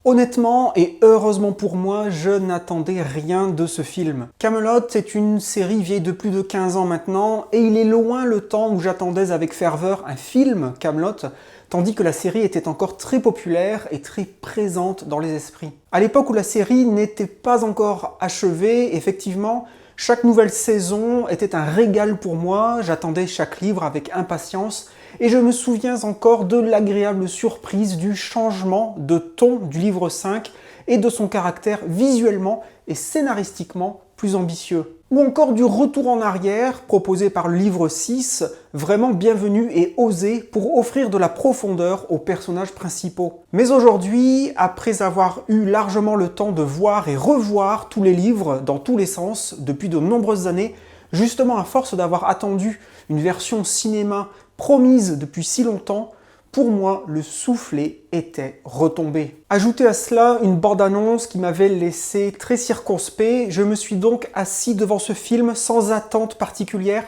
Honnêtement, et heureusement pour moi, je n'attendais rien de ce film. Kaamelott est une série vieille de plus de 15 ans maintenant, et il est loin le temps où j'attendais avec ferveur un film Kaamelott, tandis que la série était encore très populaire et très présente dans les esprits. À l'époque où la série n'était pas encore achevée, effectivement, chaque nouvelle saison était un régal pour moi, j'attendais chaque livre avec impatience, et je me souviens encore de l'agréable surprise du changement de ton du livre 5 et de son caractère visuellement et scénaristiquement plus ambitieux. Ou encore du retour en arrière proposé par le livre 6, vraiment bienvenu et osé pour offrir de la profondeur aux personnages principaux. Mais aujourd'hui, après avoir eu largement le temps de voir et revoir tous les livres dans tous les sens depuis de nombreuses années, justement à force d'avoir attendu une version cinéma promise depuis si longtemps, pour moi, le soufflet était retombé. Ajoutez à cela une bande-annonce qui m'avait laissé très circonspect, je me suis donc assis devant ce film sans attente particulière,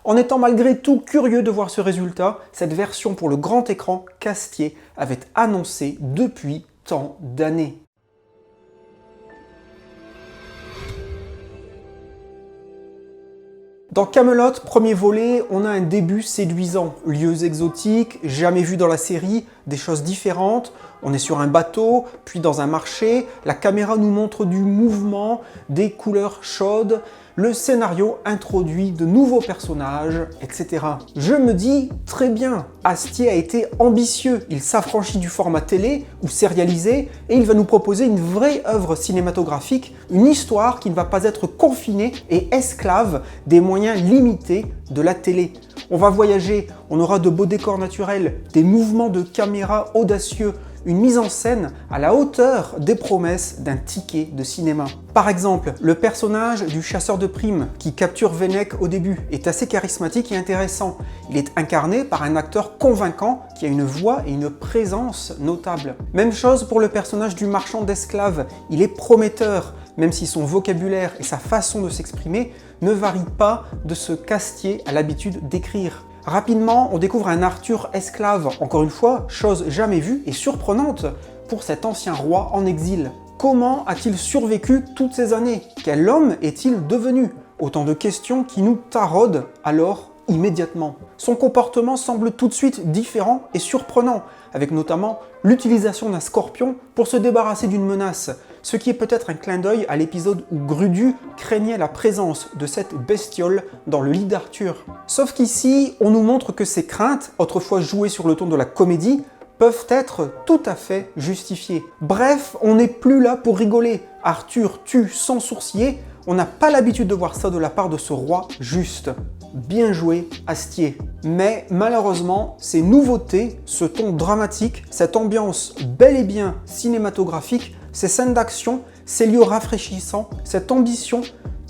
en étant malgré tout curieux de voir ce résultat, cette version pour le grand écran qu'Astier avait annoncé depuis tant d'années. Dans Kaamelott, premier volet, on a un début séduisant. Lieux exotiques, jamais vus dans la série, des choses différentes. On est sur un bateau, puis dans un marché. La caméra nous montre du mouvement, des couleurs chaudes. Le scénario introduit de nouveaux personnages, etc. Je me dis, très bien, Astier a été ambitieux. Il s'affranchit du format télé ou sérialisé et il va nous proposer une vraie œuvre cinématographique, une histoire qui ne va pas être confinée et esclave des moyens limités de la télé. On va voyager, on aura de beaux décors naturels, des mouvements de caméra audacieux, une mise en scène à la hauteur des promesses d'un ticket de cinéma. Par exemple, le personnage du chasseur de primes qui capture Venek au début est assez charismatique et intéressant. Il est incarné par un acteur convaincant qui a une voix et une présence notables. Même chose pour le personnage du marchand d'esclaves, il est prometteur, même si son vocabulaire et sa façon de s'exprimer ne varient pas de ce qu'Astier a l'habitude d'écrire. Rapidement, on découvre un Arthur esclave, encore une fois, chose jamais vue et surprenante pour cet ancien roi en exil. Comment a-t-il survécu toutes ces années? Quel homme est-il devenu? Autant de questions qui nous taraudent alors immédiatement. Son comportement semble tout de suite différent et surprenant, avec notamment l'utilisation d'un scorpion pour se débarrasser d'une menace, ce qui est peut-être un clin d'œil à l'épisode où Grudu craignait la présence de cette bestiole dans le lit d'Arthur. Sauf qu'ici, on nous montre que ces craintes, autrefois jouées sur le ton de la comédie, peuvent être tout à fait justifiées. Bref, on n'est plus là pour rigoler. Arthur tue sans sourciller, on n'a pas l'habitude de voir ça de la part de ce roi juste. Bien joué, Astier. Mais malheureusement, ces nouveautés, ce ton dramatique, cette ambiance bel et bien cinématographique, ces scènes d'action, ces lieux rafraîchissants, cette ambition,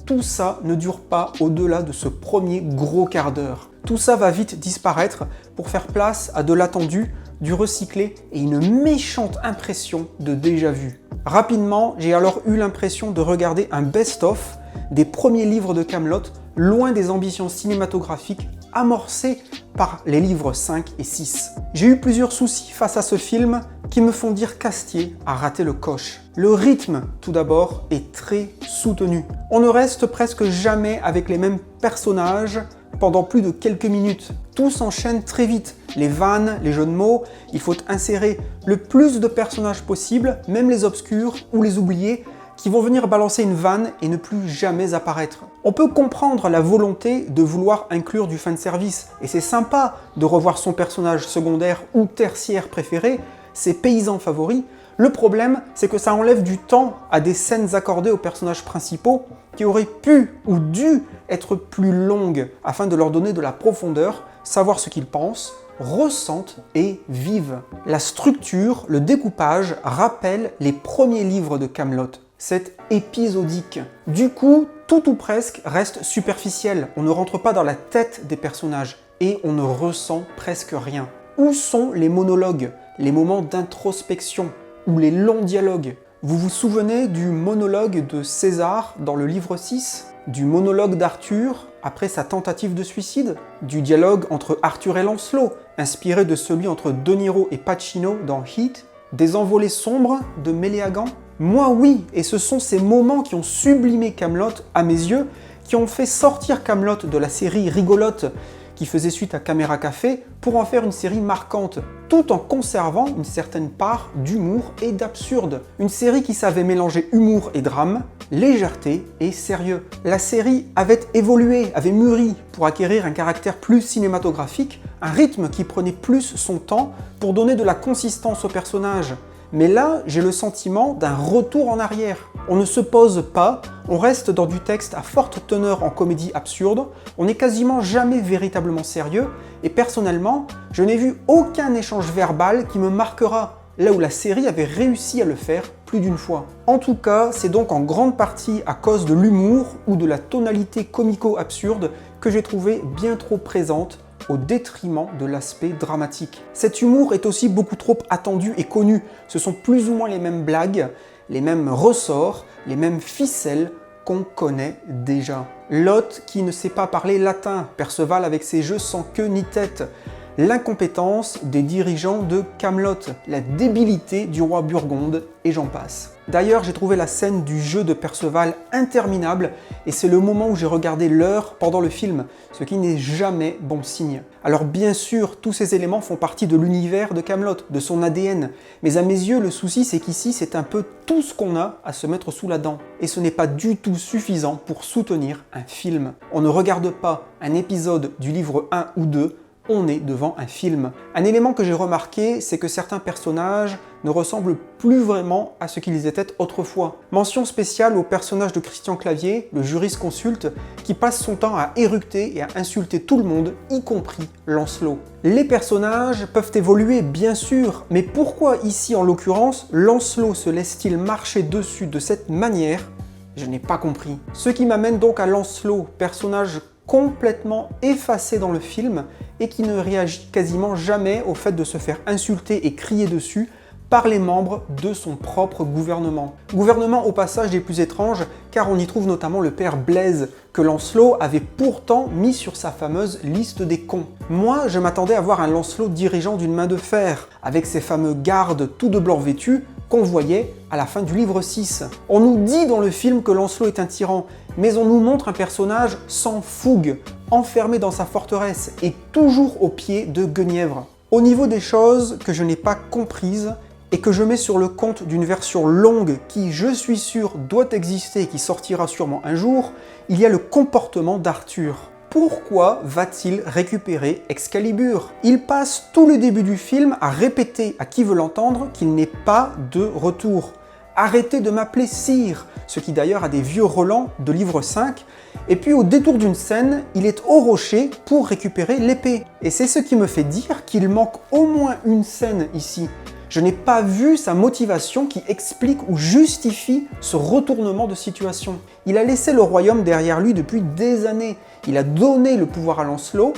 tout ça ne dure pas au-delà de ce premier gros quart d'heure. Tout ça va vite disparaître pour faire place à de l'attendu, du recyclé et une méchante impression de déjà-vu. Rapidement, j'ai alors eu l'impression de regarder un best-of des premiers livres de Kaamelott, loin des ambitions cinématographiques amorcées par les livres 5 et 6. J'ai eu plusieurs soucis face à ce film qui me font dire qu'Astier a raté le coche. Le rythme, tout d'abord, est très soutenu. On ne reste presque jamais avec les mêmes personnages pendant plus de quelques minutes. Tout s'enchaîne très vite. Les vannes, les jeux de mots, il faut insérer le plus de personnages possible, même les obscurs ou les oubliés, qui vont venir balancer une vanne et ne plus jamais apparaître. On peut comprendre la volonté de vouloir inclure du fanservice, et c'est sympa de revoir son personnage secondaire ou tertiaire préféré, ses paysans favoris. Le problème, c'est que ça enlève du temps à des scènes accordées aux personnages principaux qui auraient pu ou dû être plus longues afin de leur donner de la profondeur, savoir ce qu'ils pensent, ressentent et vivent. La structure, le découpage rappellent les premiers livres de Kaamelott. C'est épisodique. Du coup, tout ou presque reste superficiel. On ne rentre pas dans la tête des personnages et on ne ressent presque rien. Où sont les monologues, les moments d'introspection ou les longs dialogues? Vous vous souvenez du monologue de César dans le livre 6? Du monologue d'Arthur après sa tentative de suicide? Du dialogue entre Arthur et Lancelot, inspiré de celui entre De Niro et Pacino dans Heat? Des envolées sombres de Méléagan? Moi oui, et ce sont ces moments qui ont sublimé Kaamelott à mes yeux, qui ont fait sortir Kaamelott de la série rigolote qui faisait suite à Caméra Café pour en faire une série marquante, tout en conservant une certaine part d'humour et d'absurde. Une série qui savait mélanger humour et drame, légèreté et sérieux. La série avait évolué, avait mûri pour acquérir un caractère plus cinématographique, un rythme qui prenait plus son temps pour donner de la consistance aux personnages. Mais là, j'ai le sentiment d'un retour en arrière. On ne se pose pas, on reste dans du texte à forte teneur en comédie absurde, on n'est quasiment jamais véritablement sérieux, et personnellement, je n'ai vu aucun échange verbal qui me marquera, là où la série avait réussi à le faire plus d'une fois. En tout cas, c'est donc en grande partie à cause de l'humour ou de la tonalité comico-absurde que j'ai trouvé bien trop présente au détriment de l'aspect dramatique. Cet humour est aussi beaucoup trop attendu et connu. Ce sont plus ou moins les mêmes blagues, les mêmes ressorts, les mêmes ficelles qu'on connaît déjà. Lot qui ne sait pas parler latin, Perceval avec ses jeux sans queue ni tête, l'incompétence des dirigeants de Kaamelott, la débilité du roi Burgonde, et j'en passe. D'ailleurs, j'ai trouvé la scène du jeu de Perceval interminable, et c'est le moment où j'ai regardé l'heure pendant le film, ce qui n'est jamais bon signe. Alors bien sûr, tous ces éléments font partie de l'univers de Kaamelott, de son ADN, mais à mes yeux, le souci c'est qu'ici, c'est un peu tout ce qu'on a à se mettre sous la dent, et ce n'est pas du tout suffisant pour soutenir un film. On ne regarde pas un épisode du livre 1 ou 2, on est devant un film. Un élément que j'ai remarqué, c'est que certains personnages ne ressemblent plus vraiment à ce qu'ils étaient autrefois. Mention spéciale au personnage de Christian Clavier, le jurisconsulte, qui passe son temps à éructer et à insulter tout le monde, y compris Lancelot. Les personnages peuvent évoluer, bien sûr, mais pourquoi ici, en l'occurrence, Lancelot se laisse-t-il marcher dessus de cette manière? Je n'ai pas compris. Ce qui m'amène donc à Lancelot, personnage complètement effacé dans le film et qui ne réagit quasiment jamais au fait de se faire insulter et crier dessus par les membres de son propre gouvernement. Gouvernement au passage des plus étranges, car on y trouve notamment le père Blaise, que Lancelot avait pourtant mis sur sa fameuse liste des cons. Moi, je m'attendais à voir un Lancelot dirigeant d'une main de fer, avec ses fameux gardes tout de blanc vêtus, qu'on voyait à la fin du livre 6. On nous dit dans le film que Lancelot est un tyran, mais on nous montre un personnage sans fougue, enfermé dans sa forteresse et toujours au pied de Guenièvre. Au niveau des choses que je n'ai pas comprises et que je mets sur le compte d'une version longue qui, je suis sûr, doit exister et qui sortira sûrement un jour, il y a le comportement d'Arthur. Pourquoi va-t-il récupérer Excalibur? Il passe tout le début du film à répéter à qui veut l'entendre qu'il n'est pas de retour. Arrêtez de m'appeler sire, ce qui d'ailleurs a des vieux relents de livre 5, et puis au détour d'une scène, il est au rocher pour récupérer l'épée. Et c'est ce qui me fait dire qu'il manque au moins une scène ici. Je n'ai pas vu sa motivation qui explique ou justifie ce retournement de situation. Il a laissé le royaume derrière lui depuis des années, il a donné le pouvoir à Lancelot,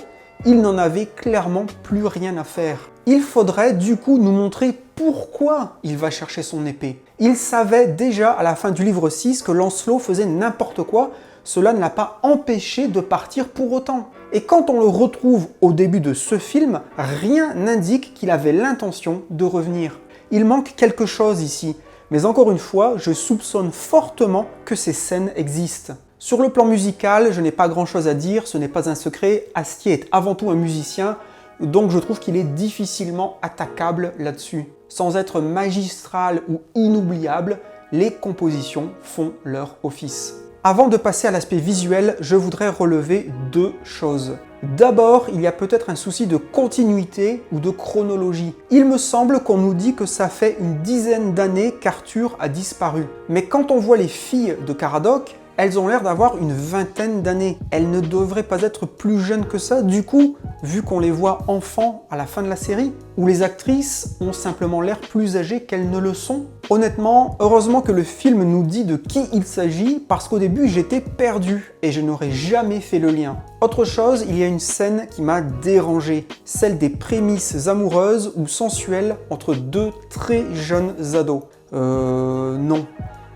il n'en avait clairement plus rien à faire. Il faudrait du coup nous montrer pourquoi il va chercher son épée. Il savait déjà à la fin du livre 6 que Lancelot faisait n'importe quoi, cela ne l'a pas empêché de partir pour autant. Et quand on le retrouve au début de ce film, rien n'indique qu'il avait l'intention de revenir. Il manque quelque chose ici, mais encore une fois, je soupçonne fortement que ces scènes existent. Sur le plan musical, je n'ai pas grand chose à dire, ce n'est pas un secret, Astier est avant tout un musicien, donc je trouve qu'il est difficilement attaquable là-dessus. Sans être magistral ou inoubliable, les compositions font leur office. Avant de passer à l'aspect visuel, je voudrais relever deux choses. D'abord, il y a peut-être un souci de continuité ou de chronologie. Il me semble qu'on nous dit que ça fait une dizaine d'années qu'Arthur a disparu. Mais quand on voit les filles de Caradoc, elles ont l'air d'avoir une vingtaine d'années. Elles ne devraient pas être plus jeunes que ça, du coup, vu qu'on les voit enfants à la fin de la série, où les actrices ont simplement l'air plus âgées qu'elles ne le sont. Honnêtement, heureusement que le film nous dit de qui il s'agit, parce qu'au début j'étais perdu et je n'aurais jamais fait le lien. Autre chose, il y a une scène qui m'a dérangé, celle des prémices amoureuses ou sensuelles entre deux très jeunes ados. Non.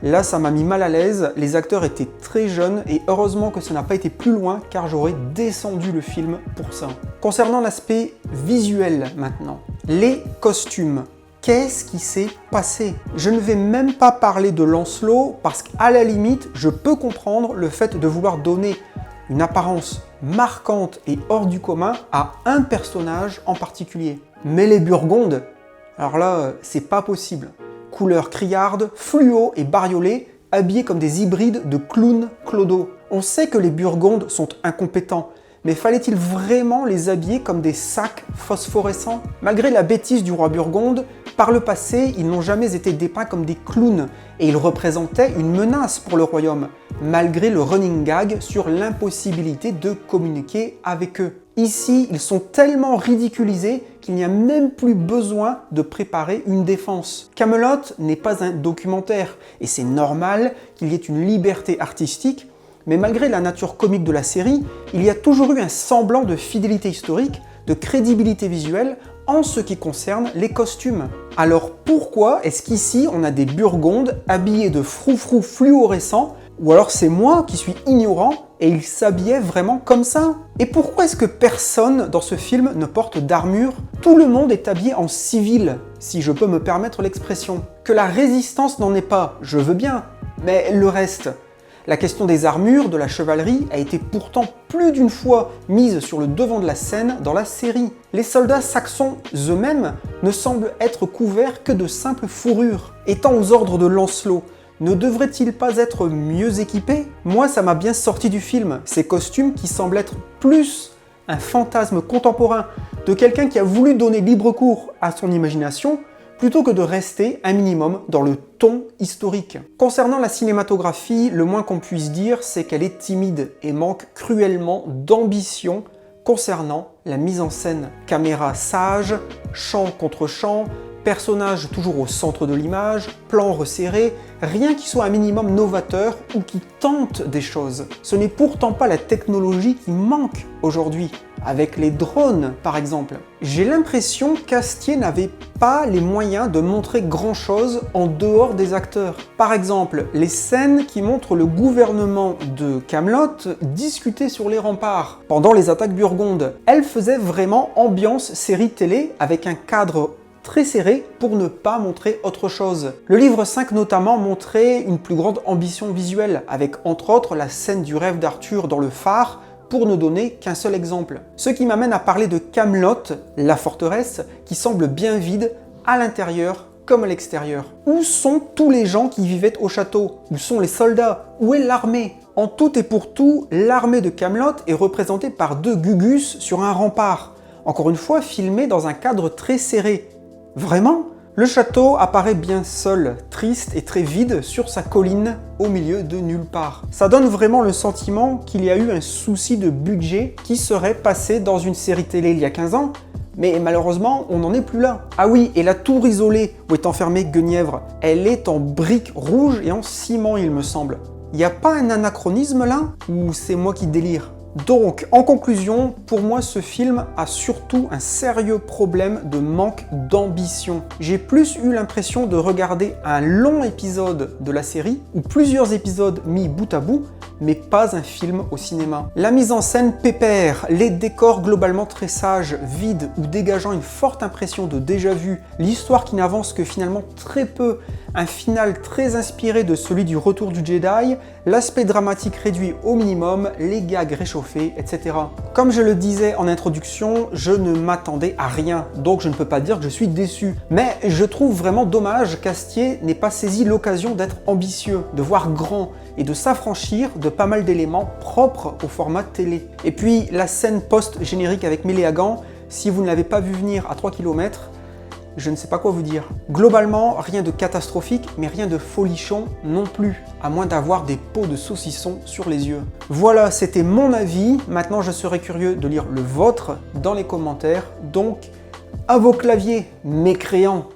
Là, ça m'a mis mal à l'aise, les acteurs étaient très jeunes et heureusement que ça n'a pas été plus loin car j'aurais descendu le film pour ça. Concernant l'aspect visuel maintenant, les costumes. Qu'est-ce qui s'est passé? Je ne vais même pas parler de Lancelot parce qu'à la limite, je peux comprendre le fait de vouloir donner une apparence marquante et hors du commun à un personnage en particulier. Mais les Burgondes, alors là, c'est pas possible. Couleurs criardes, fluo et bariolées, habillés comme des hybrides de clowns clodo. On sait que les Burgondes sont incompétents, mais fallait-il vraiment les habiller comme des sacs phosphorescents? Malgré la bêtise du roi Burgonde, par le passé, ils n'ont jamais été dépeints comme des clowns, et ils représentaient une menace pour le royaume, malgré le running gag sur l'impossibilité de communiquer avec eux. Ici, ils sont tellement ridiculisés qu'il n'y a même plus besoin de préparer une défense. Camelot n'est pas un documentaire, et c'est normal qu'il y ait une liberté artistique, mais malgré la nature comique de la série, il y a toujours eu un semblant de fidélité historique, de crédibilité visuelle en ce qui concerne les costumes. Alors pourquoi est-ce qu'ici on a des Burgondes habillés de froufrous fluorescents, ou alors c'est moi qui suis ignorant et ils s'habillaient vraiment comme ça? Et pourquoi est-ce que personne dans ce film ne porte d'armure? Tout le monde est habillé en civil, si je peux me permettre l'expression. Que la résistance n'en est pas, je veux bien, mais le reste? La question des armures, de la chevalerie, a été pourtant plus d'une fois mise sur le devant de la scène dans la série. Les soldats saxons eux-mêmes ne semblent être couverts que de simples fourrures. Étant aux ordres de Lancelot, ne devraient-ils pas être mieux équipés? Moi, ça m'a bien sorti du film, ces costumes qui semblent être plus un fantasme contemporain de quelqu'un qui a voulu donner libre cours à son imagination, plutôt que de rester un minimum dans le ton historique. Concernant la cinématographie, le moins qu'on puisse dire, c'est qu'elle est timide et manque cruellement d'ambition concernant la mise en scène. Caméra sage, champ contre champ, personnages toujours au centre de l'image, plans resserrés, rien qui soit un minimum novateur ou qui tente des choses. Ce n'est pourtant pas la technologie qui manque aujourd'hui, avec les drones par exemple. J'ai l'impression qu'Astier n'avait pas les moyens de montrer grand-chose en dehors des acteurs. Par exemple, les scènes qui montrent le gouvernement de Camelot discuter sur les remparts pendant les attaques burgondes. Elles faisaient vraiment ambiance série télé avec un cadre très serré pour ne pas montrer autre chose. Le livre 5 notamment montrait une plus grande ambition visuelle, avec entre autres la scène du rêve d'Arthur dans le phare, pour ne donner qu'un seul exemple. Ce qui m'amène à parler de Camelot, la forteresse, qui semble bien vide à l'intérieur comme à l'extérieur. Où sont tous les gens qui vivaient au château? Où sont les soldats? Où est l'armée? En tout et pour tout, l'armée de Camelot est représentée par deux Gugus sur un rempart, encore une fois filmé dans un cadre très serré. Vraiment? Le château apparaît bien seul, triste et très vide sur sa colline au milieu de nulle part. Ça donne vraiment le sentiment qu'il y a eu un souci de budget qui serait passé dans une série télé il y a 15 ans, mais malheureusement on n'en est plus là. Ah oui, et la tour isolée où est enfermée Guenièvre, elle est en briques rouges et en ciment il me semble. Il n'y a pas un anachronisme là? Ou c'est moi qui délire? Donc, en conclusion, pour moi, ce film a surtout un sérieux problème de manque d'ambition. J'ai plus eu l'impression de regarder un long épisode de la série, ou plusieurs épisodes mis bout à bout, mais pas un film au cinéma. La mise en scène pépère, les décors globalement très sages, vides ou dégageant une forte impression de déjà-vu, l'histoire qui n'avance que finalement très peu, un final très inspiré de celui du Retour du Jedi, l'aspect dramatique réduit au minimum, les gags réchauffés, etc. Comme je le disais en introduction, je ne m'attendais à rien, donc je ne peux pas dire que je suis déçu. Mais je trouve vraiment dommage qu'Astier n'ait pas saisi l'occasion d'être ambitieux, de voir grand et de s'affranchir de pas mal d'éléments propres au format télé. Et puis la scène post-générique avec Méléagan, si vous ne l'avez pas vu venir à 3 km, je ne sais pas quoi vous dire. Globalement, rien de catastrophique, mais rien de folichon non plus, à moins d'avoir des pots de saucisson sur les yeux. Voilà, c'était mon avis. Maintenant, je serais curieux de lire le vôtre dans les commentaires. Donc, à vos claviers, mécréants!